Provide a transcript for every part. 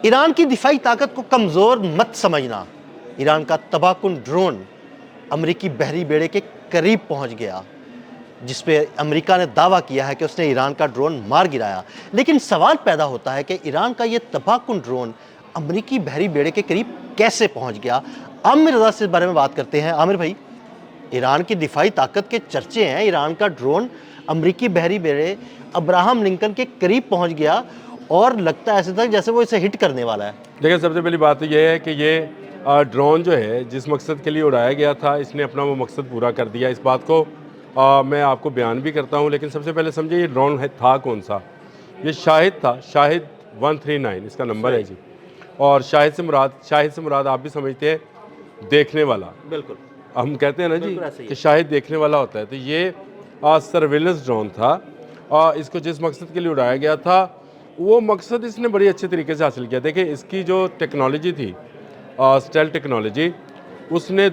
ایران کی دفاعی طاقت کو کمزور مت سمجھنا. ایران کا تباہ کن ڈرون امریکی بحری بیڑے کے قریب پہنچ گیا، جس پہ امریکہ نے دعویٰ کیا ہے کہ اس نے ایران کا ڈرون مار گرایا. لیکن سوال پیدا ہوتا ہے کہ ایران کا یہ تباہ کن ڈرون امریکی بحری بیڑے کے قریب کیسے پہنچ گیا؟ عامر رضا سے اس بارے میں بات کرتے ہیں. عامر بھائی، ایران کی دفاعی طاقت کے چرچے ہیں، ایران کا ڈرون امریکی بحری بیڑے ابراہم لنکن کے قریب پہنچ گیا اور لگتا ہے ایسے تھا جیسے وہ اسے ہٹ کرنے والا ہے. دیکھیں، سب سے پہلی بات تو یہ ہے کہ یہ ڈرون جو ہے جس مقصد کے لیے اڑایا گیا تھا، اس نے اپنا وہ مقصد پورا کر دیا. اس بات کو میں آپ کو بیان بھی کرتا ہوں، لیکن سب سے پہلے سمجھے یہ ڈرون تھا کون سا. یہ شاہد تھا، شاہد 139 اس کا نمبر ہے جی. اور شاہد سے مراد آپ بھی سمجھتے ہیں دیکھنے والا. بالکل، ہم کہتے ہیں نا جی بالکل ایسے ہی کہ شاہد دیکھنے والا ہوتا ہے. تو یہ سرویلنس ڈرون تھا. اس کو جس مقصد کے لیے اڑایا گیا تھا وہ مقصد اس نے بڑی اچھے طریقے سے حاصل کیا. دیکھیں، اس کی جو ٹیکنالوجی تھی، اسٹیل ٹیکنالوجی، اس نے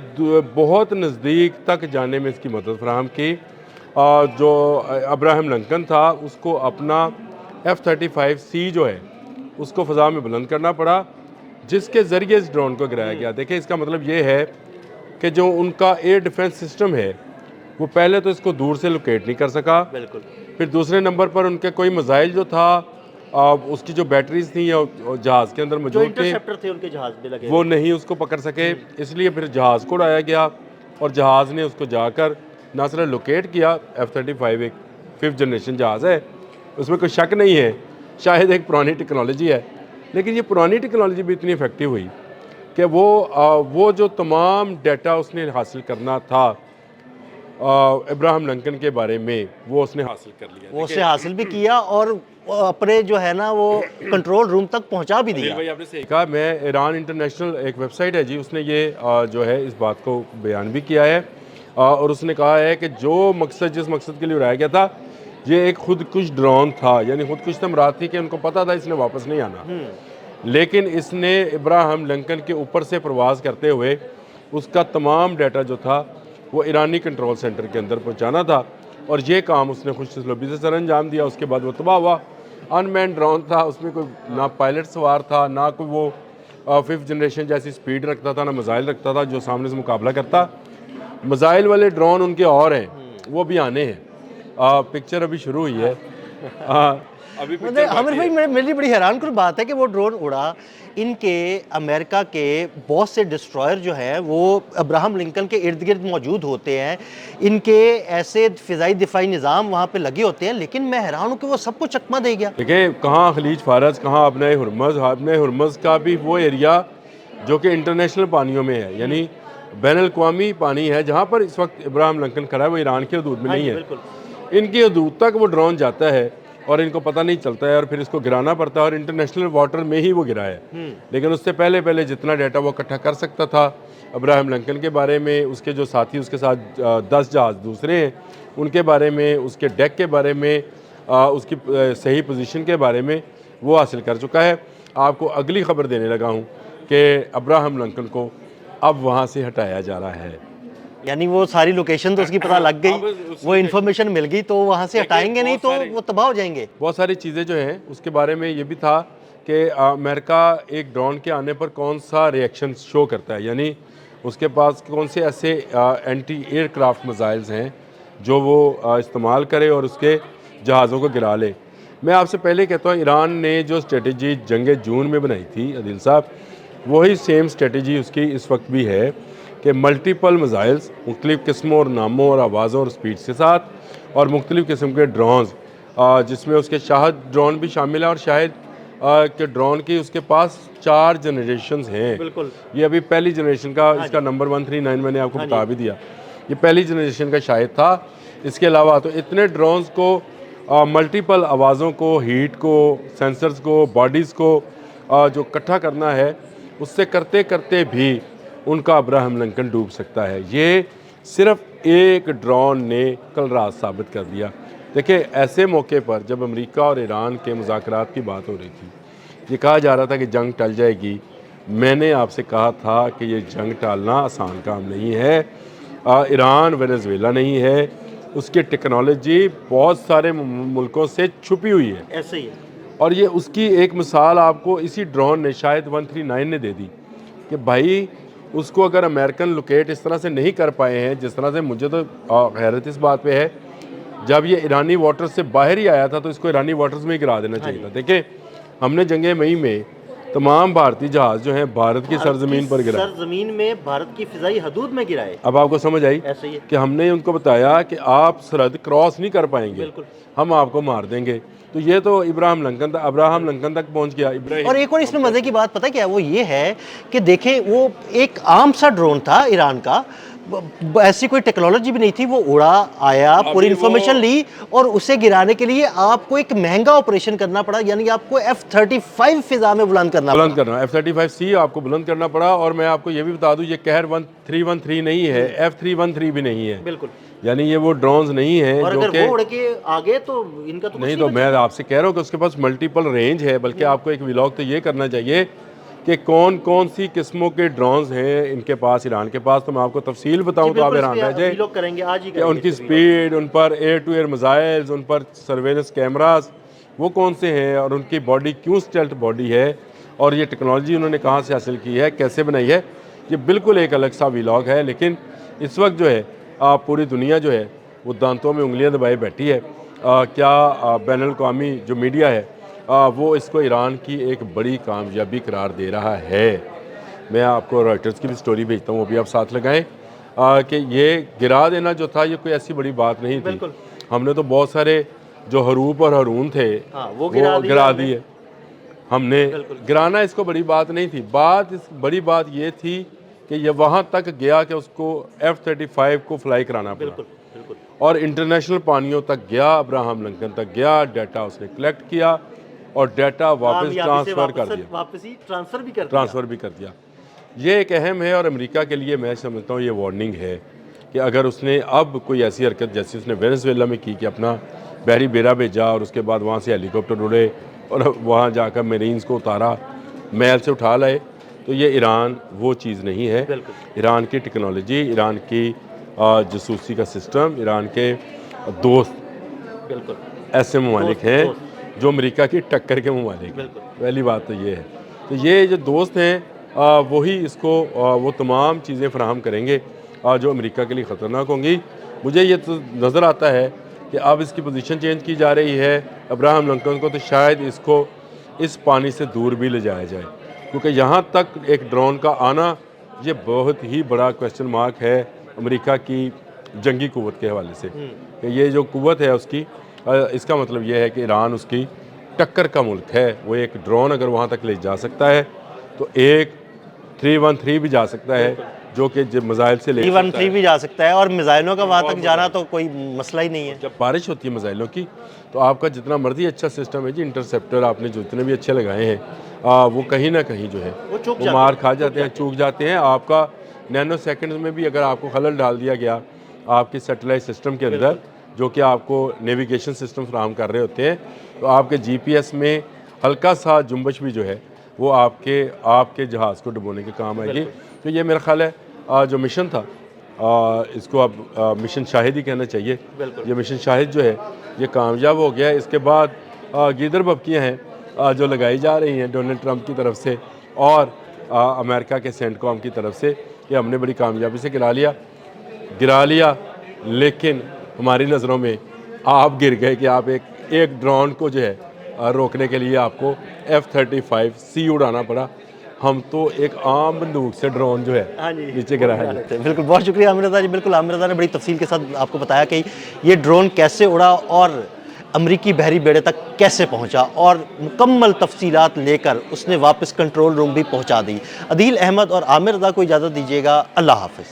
بہت نزدیک تک جانے میں اس کی مدد فراہم کی. جو ابراہم لنکن تھا اس کو اپنا F-35C جو ہے اس کو فضا میں بلند کرنا پڑا، جس کے ذریعے اس ڈرون کو گرایا گیا. دیکھیں، اس کا مطلب یہ ہے کہ جو ان کا ایئر ڈیفنس سسٹم ہے وہ پہلے تو اس کو دور سے لوکیٹ نہیں کر سکا. بالکل. پھر دوسرے نمبر پر ان کے کوئی میزائل جو تھا، اس کی جو بیٹریز تھیں یا جہاز کے اندر جو موجود تھے، انٹرسیپٹر تھے ان کے جہاز پہ لگے وہ نہیں اس کو پکڑ سکے. اس لیے پھر جہاز کو اڑایا گیا اور جہاز نے اس کو جا کر نہ صرف لوکیٹ کیا. F-35 ایک 5th جنریشن جہاز ہے، اس میں کوئی شک نہیں ہے. شاید ایک پرانی ٹیکنالوجی ہے، لیکن یہ پرانی ٹیکنالوجی بھی اتنی افیکٹو ہوئی کہ وہ جو تمام ڈیٹا اس نے حاصل کرنا تھا ابراہم لنکن کے بارے میں، وہ اس نے حاصل کر لیا. وہ اسے حاصل بھی کیا اور اپنے جو ہے نا وہ کنٹرول روم تک پہنچا بھی دیا. بھائی، آپ نے صحیح کہا. میں ایران انٹرنیشنل ایک ویب سائٹ ہے جی، اس نے یہ جو ہے اس بات کو بیان بھی کیا ہے اور اس نے کہا ہے کہ جس مقصد کے لیے اڑایا گیا تھا یہ ایک خودکش ڈرون تھا. یعنی خودکش سے مراد تھی کہ ان کو پتا تھا اس نے واپس نہیں آنا، لیکن اس نے ابراہم لنکن کے اوپر سے پرواز کرتے ہوئے اس کا تمام ڈیٹا جو تھا وہ ایرانی کنٹرول سینٹر کے اندر پہنچانا تھا، اور یہ کام اس نے خوش اسلوبی سے سر انجام دیا. اس کے بعد وہ تباہ ہوا. ان مین ڈرون تھا، اس میں کوئی نہ پائلٹ سوار تھا، نہ کوئی وہ 5th جنریشن جیسی سپیڈ رکھتا تھا، نہ میزائل رکھتا تھا جو سامنے سے مقابلہ کرتا. میزائل والے ڈرون ان کے اور ہیں، وہ بھی آنے ہیں. پکچر ابھی شروع ہوئی ہے. عامر بھائی، میری بڑی حیران کن بات ہے کہ وہ ڈرون اڑا، ان کے امریکہ کے بہت سے ڈسٹرائر جو ہیں وہ ابراہم لنکن کے ارد گرد موجود ہوتے ہیں، ان کے ایسے فضائی دفاعی نظام وہاں پہ لگے ہوتے ہیں، لیکن میں حیران ہوں کہ وہ سب کو چکمہ دے گیا. دیکھیں، کہاں خلیج فارس، کہاں ابن ہرمز کا بھی وہ ایریا جو کہ انٹرنیشنل پانیوں میں ہے، یعنی بین الاقوامی پانی ہے جہاں پر اس وقت ابراہم لنکن کھڑا ہے. وہ ایران کی حدود میں نہیں ہے. ان کی حدود تک وہ ڈرون جاتا ہے اور ان کو پتہ نہیں چلتا ہے اور پھر اس کو گرانا پڑتا ہے، اور انٹرنیشنل واٹر میں ہی وہ گرا ہے. لیکن اس سے پہلے جتنا ڈیٹا وہ اکٹھا کر سکتا تھا ابراہم لنکن کے بارے میں، اس کے جو ساتھی اس کے ساتھ 10 جہاز دوسرے ہیں ان کے بارے میں، اس کے ڈیک کے بارے میں، اس کی صحیح پوزیشن کے بارے میں وہ حاصل کر چکا ہے. آپ کو اگلی خبر دینے لگا ہوں کہ ابراہم لنکن کو اب وہاں سے ہٹایا جا رہا ہے. یعنی وہ ساری لوکیشن تو اس کی پتہ لگ گئی، وہ انفارمیشن مل گئی، تو وہاں سے ہٹائیں گے نہیں تو وہ تباہ ہو جائیں گے. بہت ساری چیزیں جو ہیں اس کے بارے میں یہ بھی تھا کہ امریکہ ایک ڈرون کے آنے پر کون سا ریئیکشن شو کرتا ہے. یعنی اس کے پاس کون سے ایسے اینٹی ایئر کرافٹ میزائلز ہیں جو وہ استعمال کرے اور اس کے جہازوں کو گرا لے. میں آپ سے پہلے کہتا ہوں، ایران نے جو اسٹریٹجی جنگ جون میں بنائی تھی عدیل صاحب، وہی سیم اسٹریٹجی اس کی اس وقت بھی ہے کہ ملٹیپل میزائلز مختلف قسموں اور ناموں اور آوازوں اور سپیڈز کے ساتھ، اور مختلف قسم کے ڈرونز، جس میں اس کے شاہد ڈرون بھی شامل ہے. اور شاہد کے ڈرون کی اس کے پاس 4 جنریشنز ہیں. بالکل. یہ ابھی پہلی جنریشن کا، اس کا نمبر 139 میں نے آپ کو بتا بھی دیا، یہ پہلی جنریشن کا شاہد تھا. اس کے علاوہ تو اتنے ڈرونز کو ملٹیپل آوازوں کو، ہیٹ کو، سینسرز کو، باڈیز کو جو اکٹھا کرنا ہے، اس سے کرتے کرتے بھی ان کا ابراہم لنکن ڈوب سکتا ہے. یہ صرف ایک ڈرون نے کل رات ثابت کر دیا. دیکھیں، ایسے موقع پر جب امریکہ اور ایران کے مذاکرات کی بات ہو رہی تھی، یہ کہا جا رہا تھا کہ جنگ ٹل جائے گی، میں نے آپ سے کہا تھا کہ یہ جنگ ٹالنا آسان کام نہیں ہے. ایران وینزویلا نہیں ہے، اس کی ٹیکنالوجی بہت سارے ملکوں سے چھپی ہوئی ہے. ایسے ہی ہے. اور یہ اس کی ایک مثال آپ کو اسی ڈرون نے شاید 139 نے دے دی کہ بھائی اس کو اگر امریکن لوکیٹ اس طرح سے نہیں کر پائے ہیں جس طرح سے، مجھے تو حیرت اس بات پہ ہے، جب یہ ایرانی واٹر سے باہر ہی آیا تھا تو اس کو ایرانی واٹرز میں ہی گرا دینا چاہیے تھا۔ دیکھیں ہم نے جنگ مئی میں تمام بھارتی جہاز جو ہیں بھارت کی سرزمین پر گرائے، سرزمین میں بھارت کی فضائی حدود میں گرائے۔ اب آپ کو سمجھ آئی ایسے ہی ہے۔ کہ ہم نے ان کو بتایا کہ آپ سرحد کراس نہیں کر پائیں گے، بالکل۔ ہم آپ کو مار دیں گے۔ تو یہ تو ابراہم لنکن تک پہنچ گیا۔ اور ایک اور اس میں مزے کی بات پتہ کیا ہے، وہ یہ ہے کہ دیکھیں وہ ایک عام سا ڈرون تھا ایران کا، ایسی کوئی ٹیکنالوجی بھی نہیں تھی، وہ اڑا آیا، پوری انفارمیشن لی اور اسے گرانے کے لیے آپ کو ایک مہنگا آپریشن کرنا پڑا، یعنی آپ کو F-35 فضا میں بلند کرنا F-35C آپ کو بلند کرنا پڑا۔ اور میں آپ کو یہ بھی بتا دوں، یہ قہر 1313 نہیں ہے، F-313 بھی نہیں ہے، بالکل، یعنی یہ وہ ڈرونز نہیں ہیں اور جو اگر کہ وہ اڑ کے آگے تو ان کا تو نہیں، تو میں آپ سے کہہ رہا ہوں کہ اس کے پاس ملٹیپل رینج ہے، بلکہ آپ کو ایک ولاگ تو یہ کرنا چاہیے کہ کون کون سی قسموں کے ڈرونز ہیں ان کے پاس، ایران کے پاس۔ تو میں آپ کو تفصیل بتاؤں تو آپ حیران رہ جائیں کریں گے آج ہی کہ ان کی سپیڈ، ان پر ایئر ٹو ایئر میزائلز، ان پر سرویلنس کیمراز وہ کون سے ہیں، اور ان کی باڈی کیوں اسٹیلتھ باڈی ہے، اور یہ ٹیکنالوجی انہوں نے کہاں سے حاصل کی ہے، کیسے بنائی ہے۔ یہ بالکل ایک الگ سا ولاگ ہے، لیکن اس وقت جو ہے پوری دنیا جو ہے وہ دانتوں میں انگلیاں دبائے بیٹھی ہے۔ کیا بین الاقوامی جو میڈیا ہے وہ اس کو ایران کی ایک بڑی کامیابی قرار دے رہا ہے۔ میں آپ کو رائٹرز کی بھی سٹوری بھیجتا ہوں، وہ بھی آپ ساتھ لگائیں، کہ یہ گرا دینا جو تھا یہ کوئی ایسی بڑی بات نہیں تھی۔ ہم نے تو بہت سارے جو حروف اور ہارون تھے وہ گرا دیے ہم نے۔ گرانا اس کو بڑی بات نہیں تھی، بڑی بات یہ تھی کہ یہ وہاں تک گیا کہ اس کو F-35 کو فلائی کرانا پڑا، اور انٹرنیشنل پانیوں تک گیا، ابراہم لنکن تک گیا، ڈیٹا اس نے کلیکٹ کیا اور ڈیٹا واپس ٹرانسفر بھی کر دیا۔ یہ ایک اہم ہے، اور امریکہ کے لیے میں سمجھتا ہوں یہ وارننگ ہے کہ اگر اس نے اب کوئی ایسی حرکت جیسی اس نے وینزویلا میں کی کہ اپنا بحری بیڑا بھیجا اور اس کے بعد وہاں سے ہیلی کاپٹر اڑے اور وہاں جا کر میرینز کو اتارا، محل سے اٹھا لائے، تو یہ ایران وہ چیز نہیں ہے۔ ایران کی ٹیکنالوجی، ایران کی جاسوسی کا سسٹم، ایران کے دوست ایسے ممالک ہیں جو امریکہ کی ٹکر کے ممالک ہیں۔ پہلی بات تو یہ ہے، تو یہ جو دوست ہیں وہی اس کو وہ تمام چیزیں فراہم کریں گے جو امریکہ کے لیے خطرناک ہوں گی۔ مجھے یہ تو نظر آتا ہے کہ اب اس کی پوزیشن چینج کی جا رہی ہے ابراہم لنکن کو، تو شاید اس کو اس پانی سے دور بھی لے جایا جائے، کیونکہ یہاں تک ایک ڈرون کا آنا یہ بہت ہی بڑا کویسچن مارک ہے امریکہ کی جنگی قوت کے حوالے سے، کہ یہ جو قوت ہے اس کی، اس کا مطلب یہ ہے کہ ایران اس کی ٹکر کا ملک ہے۔ وہ ایک ڈرون اگر وہاں تک لے جا سکتا ہے تو ایک 313 بھی جا سکتا ہے، جو کہ میزائل سے 313 بھی جا سکتا ہے، اور میزائلوں کا وہاں تک جانا تو کوئی مسئلہ ہی نہیں ہے۔ جب بارش ہوتی ہے میزائلوں کی تو آپ کا جتنا مرضی اچھا سسٹم ہے جی، انٹرسیپٹر آپ نے جو اتنے بھی اچھے لگائے ہیں وہ کہیں نہ کہیں جو ہے وہ مار کھا جاتے ہیں، چوک جاتے ہیں۔ آپ کا نینو سیکنڈز میں بھی اگر آپ کو خلل ڈال دیا گیا آپ کے سیٹلائٹ سسٹم کے اندر، جو کہ آپ کو نیویگیشن سسٹم فراہم کر رہے ہوتے ہیں، تو آپ کے جی پی ایس میں ہلکا سا جنبش بھی جو ہے وہ آپ کے جہاز کو ڈبونے کے کام آئے گی۔ تو یہ میرا خیال ہے جو مشن تھا اس کو اب مشن شاہد ہی کہنا چاہیے۔ یہ مشن شاہد جو ہے یہ کامیاب ہو گیا ہے۔ اس کے بعد گیدر بھبکیاں ہیں جو لگائی جا رہی ہیں ڈونلڈ ٹرمپ کی طرف سے اور امریکہ کے سینٹ کام کی طرف سے کہ ہم نے بڑی کامیابی سے گرا لیا، لیکن ہماری نظروں میں آپ گر گئے کہ آپ ایک ڈرون کو جو ہے روکنے کے لیے آپ کو F-35C اڑانا پڑا۔ ہم تو ایک عام بندوق سے ڈرون جو ہے نیچے گرایا ہے۔ بالکل، بہت شکریہ عامر رضا جی۔ بالکل عامر رضا نے بڑی تفصیل کے ساتھ آپ کو بتایا کہ یہ ڈرون کیسے اڑا اور امریکی بحری بیڑے تک کیسے پہنچا، اور مکمل تفصیلات لے کر اس نے واپس کنٹرول روم بھی پہنچا دی۔ عدیل احمد اور عامر رضا کو اجازت دیجیے گا، اللہ حافظ۔